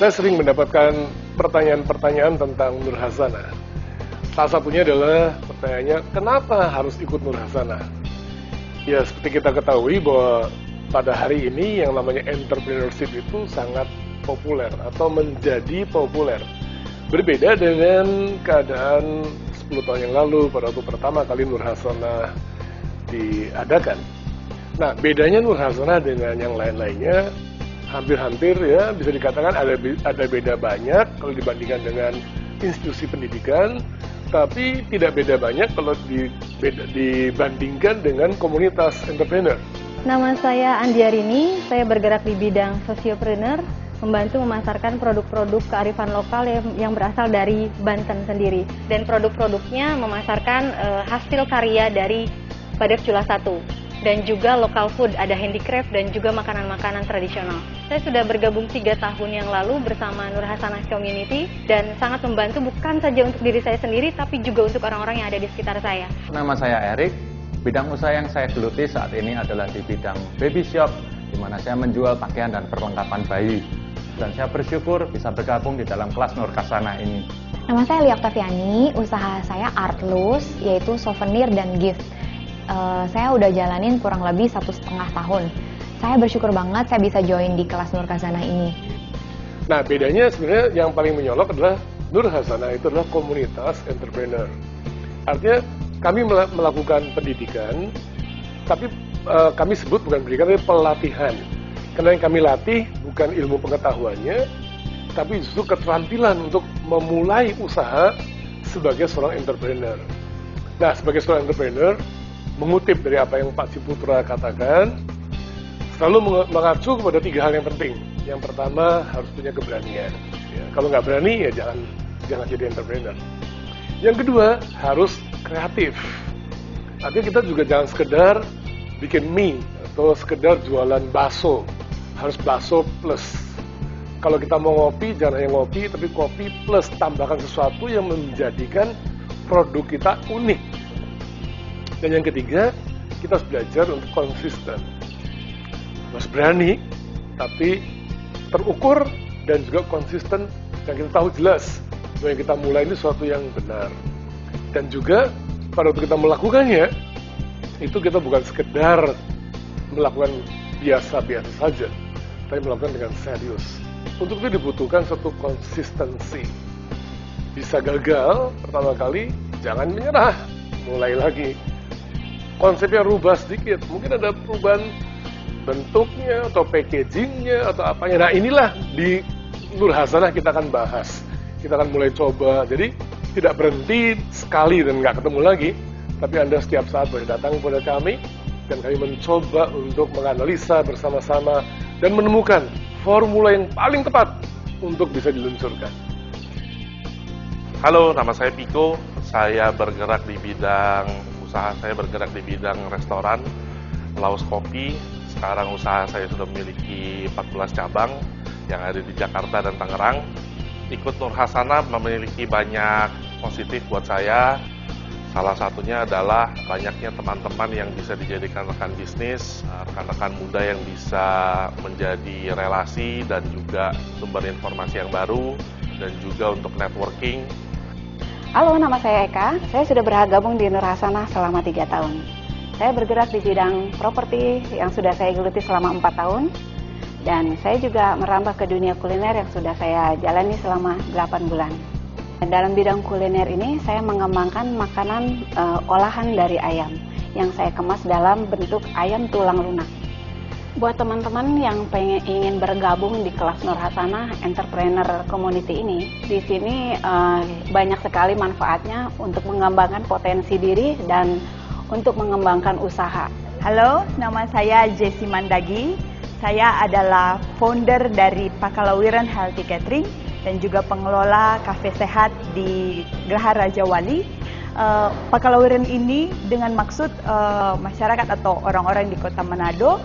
Saya sering mendapatkan pertanyaan-pertanyaan tentang Nur Hasanah. Salah satunya adalah pertanyaannya, kenapa harus ikut Nur Hasanah? Ya, seperti kita ketahui bahwa pada hari ini yang namanya entrepreneurship itu sangat populer atau menjadi populer. Berbeda dengan keadaan 10 tahun yang lalu pada waktu pertama kali Nur Hasanah diadakan. Nah, bedanya Nur Hasanah dengan yang lain-lainnya hampir-hampir ya bisa dikatakan ada beda banyak kalau dibandingkan dengan institusi pendidikan, tapi tidak beda banyak kalau dibandingkan dengan komunitas entrepreneur. Nama saya Andiarini, saya bergerak di bidang sosiopreneur, membantu memasarkan produk-produk kearifan lokal yang berasal dari Banten sendiri. Dan produk-produknya memasarkan hasil karya dari Badak Cula 1. Dan juga local food, ada handicraft dan juga makanan-makanan tradisional. Saya sudah bergabung 3 tahun yang lalu bersama Nur Hasanah Community dan sangat membantu bukan saja untuk diri saya sendiri, tapi juga untuk orang-orang yang ada di sekitar saya. Nama saya Erik, bidang usaha yang saya geluti saat ini adalah di bidang baby shop, di mana saya menjual pakaian dan perlengkapan bayi. Dan saya bersyukur bisa bergabung di dalam kelas Nur Hasanah ini. Nama saya Lia Oktaviani, usaha saya Artlus, yaitu souvenir dan gift. Saya udah jalanin kurang lebih 1,5 tahun. Saya bersyukur banget saya bisa join di kelas Nur Hasanah ini. Nah, bedanya sebenarnya yang paling menyolok adalah Nur Hasanah itu adalah komunitas entrepreneur. Artinya kami melakukan pendidikan, tapi kami sebut bukan pendidikan, tapi pelatihan. Karena yang kami latih bukan ilmu pengetahuannya, tapi justru keterampilan untuk memulai usaha sebagai seorang entrepreneur. Nah, sebagai seorang entrepreneur, mengutip dari apa yang Pak Ciputra katakan, selalu mengacu kepada 3 hal yang penting. Yang pertama, harus punya keberanian. Ya, kalau nggak berani, ya jangan jadi entrepreneur. Yang kedua, harus kreatif. Artinya kita juga jangan sekedar bikin mie atau sekedar jualan bakso. Harus bakso plus. Kalau kita mau ngopi, jangan hanya ngopi, tapi kopi plus tambahkan sesuatu yang menjadikan produk kita unik. Dan yang ketiga, kita harus belajar untuk konsisten. Harus berani, tapi terukur dan juga konsisten. Dan kita tahu jelas bahwa yang kita mulai ini sesuatu yang benar. Dan juga pada waktu kita melakukannya, itu kita bukan sekedar melakukan biasa-biasa saja, tapi melakukan dengan serius. Untuk itu dibutuhkan suatu konsistensi. Bisa gagal pertama kali, jangan menyerah, mulai lagi. Konsepnya rubah sedikit, mungkin ada perubahan bentuknya atau packagingnya atau apanya. Nah, inilah di Nur Hasanah kita akan bahas, kita akan mulai coba. Jadi tidak berhenti sekali dan nggak ketemu lagi, tapi Anda setiap saat boleh datang kepada kami dan kami mencoba untuk menganalisa bersama-sama dan menemukan formula yang paling tepat untuk bisa diluncurkan. Halo, nama saya Piko. Saya bergerak di bidang saya bergerak di bidang restoran, Laos Kopi. Sekarang usaha saya sudah memiliki 14 cabang yang ada di Jakarta dan Tangerang. Ikut Nur Hasanah memiliki banyak positif buat saya. Salah satunya adalah banyaknya teman-teman yang bisa dijadikan rekan bisnis, rekan-rekan muda yang bisa menjadi relasi dan juga sumber informasi yang baru, dan juga untuk networking. Halo, nama saya Eka. Saya sudah bergabung di Nur Hasanah selama 3 tahun. Saya bergerak di bidang properti yang sudah saya geluti selama 4 tahun. Dan saya juga merambah ke dunia kuliner yang sudah saya jalani selama 8 bulan. Dalam bidang kuliner ini, saya mengembangkan makanan olahan dari ayam yang saya kemas dalam bentuk ayam tulang lunak. Buat teman-teman yang ingin bergabung di kelas Nur Hasanah Entrepreneur Community ini, di sini banyak sekali manfaatnya untuk mengembangkan potensi diri dan untuk mengembangkan usaha. Halo, nama saya Jessie Mandagi. Saya adalah founder dari Pakalawiran Healthy Catering dan juga pengelola kafe sehat di Geraha Raja Wali. Pakalawiran ini dengan maksud masyarakat atau orang-orang di Kota Manado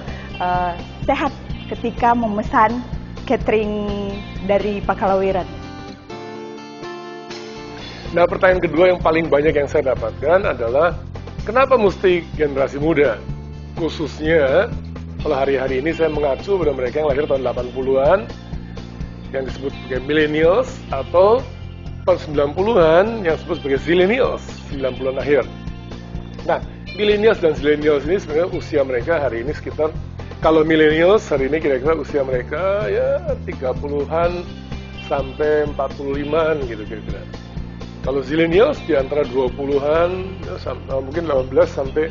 sehat ketika memesan catering dari Pakalawiran. Nah, pertanyaan kedua yang paling banyak yang saya dapatkan adalah kenapa mesti generasi muda? Khususnya kalau hari-hari ini saya mengacu pada mereka yang lahir tahun 80-an yang disebut sebagai millennials, atau tahun 90-an yang disebut sebagai zillennials, 90-an akhir. Nah, millennials dan zillennials ini sebenarnya usia mereka hari ini sekitar, kalau millennials hari ini kira-kira usia mereka ya 30-an sampai 45-an gitu kira-kira. Kalau zillennials di antara 20-an ya, mungkin 18 sampai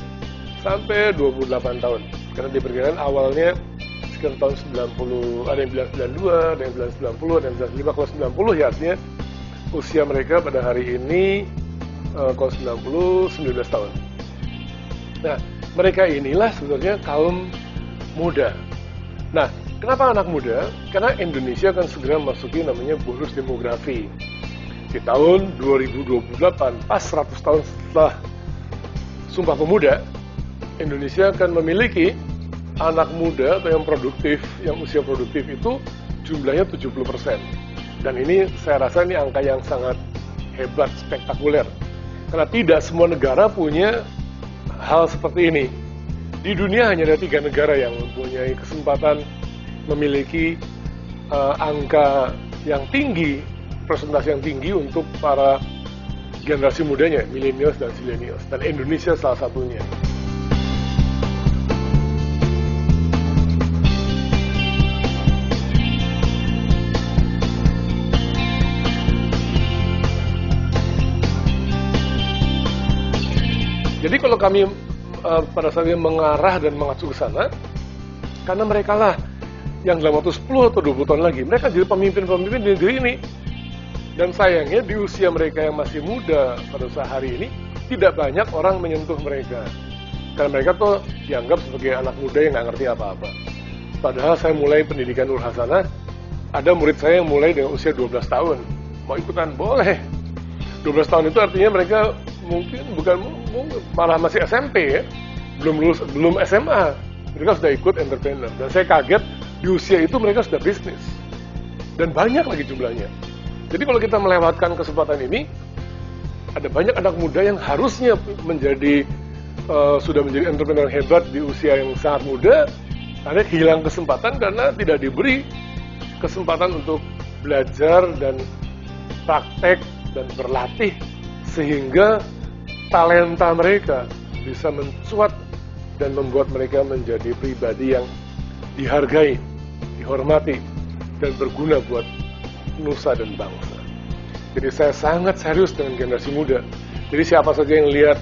28 tahun. Karena diperkirakan awalnya sekitar tahun 90, ada yang bilang 92, ada yang bilang 90, ada yang bilang 95. Kalau 90 ya artinya usia mereka pada hari ini kalau 90 19 tahun. Nah, mereka inilah sebenarnya kaum muda. Nah, kenapa anak muda? Karena Indonesia akan segera memasuki namanya bonus demografi. Di tahun 2028, pas 100 tahun setelah Sumpah Pemuda, Indonesia akan memiliki anak muda atau yang produktif, yang usia produktif itu jumlahnya 70%. Dan ini saya rasa ini angka yang sangat hebat, spektakuler. Karena tidak semua negara punya hal seperti ini. Di dunia hanya ada 3 negara yang mempunyai kesempatan memiliki angka yang tinggi, persentase yang tinggi untuk para generasi mudanya, millennials dan zillennials. Dan Indonesia salah satunya. Jadi kalau kami pada saat ini mengarah dan mengacu ke sana, karena mereka lah yang dalam waktu 10 atau 20 tahun lagi, mereka jadi pemimpin-pemimpin di negeri ini. Dan sayangnya di usia mereka yang masih muda pada saat hari ini, tidak banyak orang menyentuh mereka. Karena mereka tuh dianggap sebagai anak muda yang nggak ngerti apa-apa. Padahal saya mulai pendidikan Nur Hasanah, ada murid saya yang mulai dengan usia 12 tahun. Mau ikutan? Boleh. 12 tahun itu artinya mereka mungkin malah masih SMP ya, belum SMA, mereka sudah ikut entrepreneur. Dan saya kaget di usia itu mereka sudah bisnis dan banyak lagi jumlahnya. Jadi kalau kita melewatkan kesempatan ini, ada banyak anak muda yang harusnya sudah menjadi entrepreneur hebat di usia yang sangat muda, ada hilang kesempatan karena tidak diberi kesempatan untuk belajar dan praktek dan berlatih, sehingga talenta mereka bisa mencuat dan membuat mereka menjadi pribadi yang dihargai, dihormati, dan berguna buat nusa dan bangsa. Jadi saya sangat serius dengan generasi muda. Jadi siapa saja yang lihat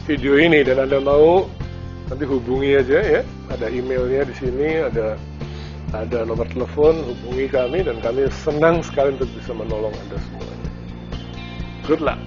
video ini dan Anda mau, nanti hubungi aja ya. Ada emailnya di sini, ada nomor telepon, hubungi kami dan kami senang sekali untuk bisa menolong Anda semuanya. Good luck.